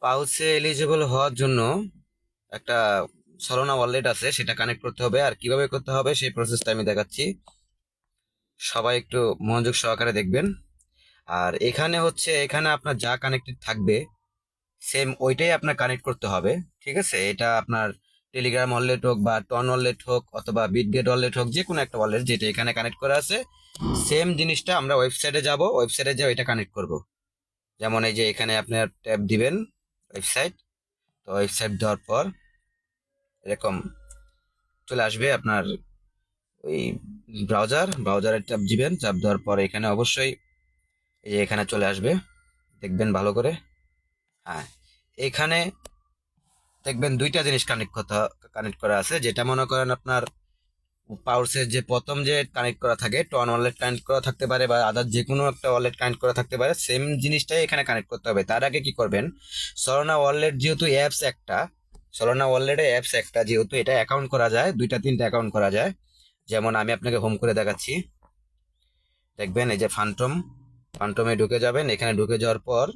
পাউচে eligible হওয়ার জন্য একটা সলোনা ওয়ালেট আছে, সেটা কানেক্ট করতে হবে। আর কিভাবে করতে হবে সেই প্রসেসটা আমি দেখাচ্ছি, সবাই একটু মনোযোগ সহকারে দেখবেন। আর এখানে আপনার যা কানেক্টেড থাকবে সেম ওইটাই আপনার কানেক্ট করতে হবে। ঠিক আছে, এটা আপনার টেলিগ্রাম ওয়ালেট হোক বা টন ওয়ালেট হোক অথবা বিটগেট ওয়ালেট হোক, যে কোনো একটা ওয়ালেট যেটা এখানে কানেক্ট করা আছে সেম জিনিসটা আমরা ওয়েবসাইটে যাব, ওয়েবসাইটে যাও এটা কানেক্ট করব। যেমন এই যে এখানে আপনার ট্যাব দিবেন ওয়েবসাইট, তো ওয়েবসাইট দেওয়ার পর এরকম চলে আসবে আপনার ওই ব্রাউজারের ট্যাব দিবেন, ট্যাব দেওয়ার পর এখানে অবশ্যই এই যে এখানে চলে আসবে, দেখবেন ভালো করে। হ্যাঁ, এখানে দেখবেন দুইটা জিনিস কানেক্ট করা আছে, যেটা মনে করেন আপনার পাউচের যে প্রথম যে কানেক্ট করা থাকে টন ওয়ালেট কানেক্ট করা থাকতে পারে বা আদার যে কোনো একটা ওয়ালেট কানেক্ট করা থাকতে পারে, সেম জিনিসটাই এখানে কানেক্ট করতে হবে। তার আগে কি করবেন, সলোনা ওয়ালেট যেহেতু অ্যাপস একটা, সলোনা ওয়ালেটে অ্যাপস একটা যেহেতু, এটা অ্যাকাউন্ট করা যায়, দুইটা তিনটা অ্যাকাউন্ট করা যায়। যেমন আমি আপনাকে হোম করে দেখাচ্ছি, দেখবেন এই যে ফান্টমে ঢুকে যাবেন। এখানে ঢুকে যাওয়ার পর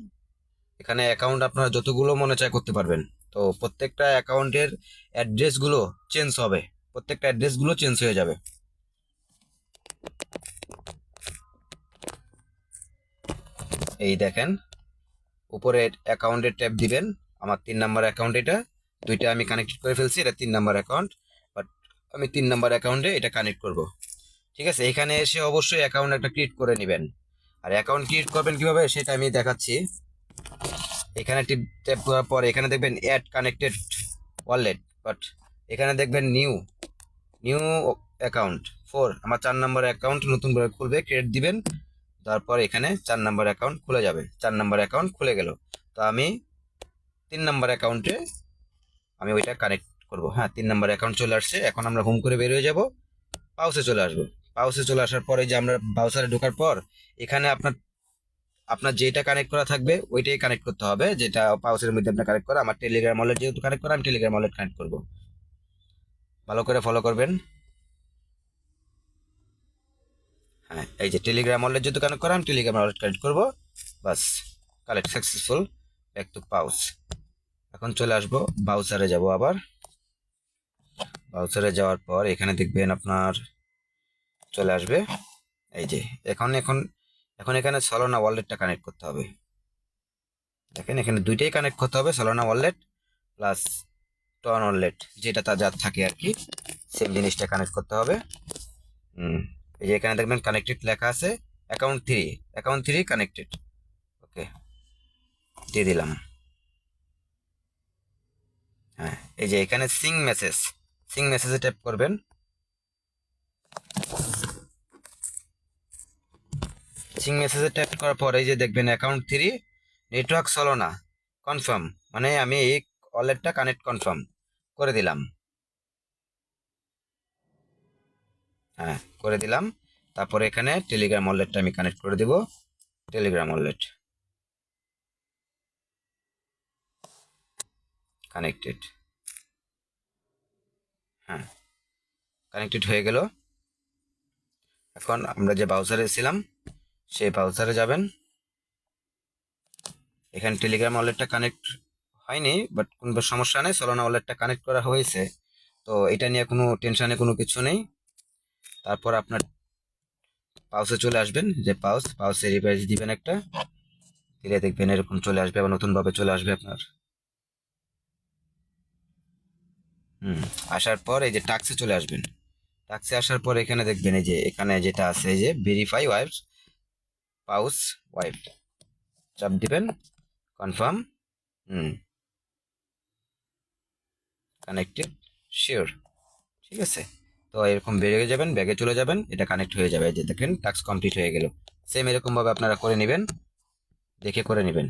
এখানে অ্যাকাউন্ট আপনারা যতগুলো মনে চায় করতে পারবেন। তো প্রত্যেকটা অ্যাকাউন্টের অ্যাড্রেসগুলো চেঞ্জ হবে, প্রত্যেকটা অ্যাড্রেসগুলো চেঞ্জ হয়ে যাবে। এই দেখেন উপরে অ্যাকাউন্টের ট্যাব দিবেন, আমার 3 নাম্বার অ্যাকাউন্ট, এটা দুইটা আমি কানেক্ট করে ফেলছি, এটা 3 নাম্বার অ্যাকাউন্ট, বাট আমি 3 নাম্বার অ্যাকাউন্টে এটা কানেক্ট করব। ঠিক আছে, এখানে এসে অবশ্যই অ্যাকাউন্ট একটা ক্রিয়েট করে নেবেন। আর অ্যাকাউন্ট ক্রিয়েট করবেন কিভাবে সেটা আমি দেখাচ্ছি। এখানে ট্যাপ করার পর এখানে দেখবেন অ্যাড কানেক্টেড ওয়ালেট, বাট এখানে দেখবেন নিউ নিউ অ্যাকাউন্ট 4, আমার 4 নাম্বার অ্যাকাউন্ট নতুন করে খুলবে, ক্রিয়েট দিবেন। তারপর এখানে 4 নাম্বার অ্যাকাউন্ট খুলে যাবে, 4 নাম্বার অ্যাকাউন্ট খুলে গেল। তো আমি 3 নাম্বার অ্যাকাউন্টে আমি ওইটা কানেক্ট করব। হ্যাঁ, 3 নাম্বার অ্যাকাউন্ট চলে আসছে। এখন আমরা হোম করে বের হয়ে যাব, পাউসে চলে আসবো। পাউসে চলে আসার পরে যে আমরা ব্রাউজারে ঢোকার পর এখানে আপনার আপনার যেটা কানেক্ট করা থাকবে ওইটাই কানেক্ট করতে হবে, যেটা পাউসের মধ্যে আপনার কানেক্ট করা। আমার টেলিগ্রাম ওয়ালেট যেহেতু কানেক্ট করা, আমি টেলিগ্রাম ওয়ালেট কানেক্ট করব। ভালো করে ফলো করবেন। হ্যাঁ, এই যে টেলিগ্রাম ওয়ালেট যেহেতু কানেক্ট করা, আমি টেলিগ্রাম ওয়ালেট কানেক্ট করবো। বাস, কালেক্ট সাকসেসফুল, ব্যাক টু পাউস। এখন চলে আসবো ব্রাউজারে, যাব আবার ব্রাউজারে যাওয়ার পর এখানে দেখবেন আপনার চলে আসবে এই যে এখন এখন এখন এখানে সলোনা ওয়ালেটটা কানেক্ট করতে হবে। দেখেন এখানে দুইটাই কানেক্ট করতে হবে, Solana wallet plus TON wallet, যেটা তার যার থাকে আর কি, সেম জিনিসটা কানেক্ট করতে হবে। এই যে এখানে দেখবেন কানেক্টেড লেখা আছে, অ্যাকাউন্ট 3 কানেক্টেড। ওকে, দিয়ে দিলাম। হ্যাঁ, এই যে এখানে সিং মেসেজে ট্যাপ করবেন। সিং মেসেজে ট্যাপ করার পর এই যে দেখবেন অ্যাকাউন্ট 3 নেটওয়ার্ক সলোনা কনফার্ম, মানে আমি এই ওয়ালেটটা কানেক্ট কনফার্ম করে দিলাম। হ্যাঁ, করে দিলাম। তারপরে এখানে টেলিগ্রাম ওয়ালেটটা আমি কানেক্ট করে দিব, টেলিগ্রাম ওয়ালেট কানেক্টেড। হ্যাঁ, কানেক্টেড হয়ে গেল। এখন আমরা যে ব্রাউজারে ছিলাম সেই ব্রাউজারে যাবেন। এখানে টেলিগ্রাম ওয়ালেটটা কানেক্ট হয়নি, বাট কোনো সমস্যা নেই, সলোনা ওয়ালেটটা কানেক্ট করা হয়েছে। তো এটা নিয়ে কোনো টেনশনে কোনো কিছু নেই। তারপর আপনার পাউসে চলে আসবেন, যে পাউসে রিফ্রেশ দিবেন একটা, দিলে দেখবেন এরকম চলে আসবে, আবার নতুনভাবে চলে আসবে আপনার। আসার পর এই যে টাক্সে চলে আসবেন। টাক্সে আসার পর এখানে দেখবেন এই যে এখানে যেটা আছে এই যে ভেরিফাই ওয়াইফ পাউস ওয়াইফ, চাপ দিবেন, কনফার্ম। হুম, কানেক্টেড, শিওর। ঠিক আছে, তো এরকম বেরিয়ে যাবেন, ব্যাগে চলে যাবেন, এটা কানেক্ট হয়ে যাবে। এই যে দেখেন টাস্ক কমপ্লিট হয়ে গেল। সেম এরকম ভাবে আপনারা করে নেবেন, দেখে করে নেবেন।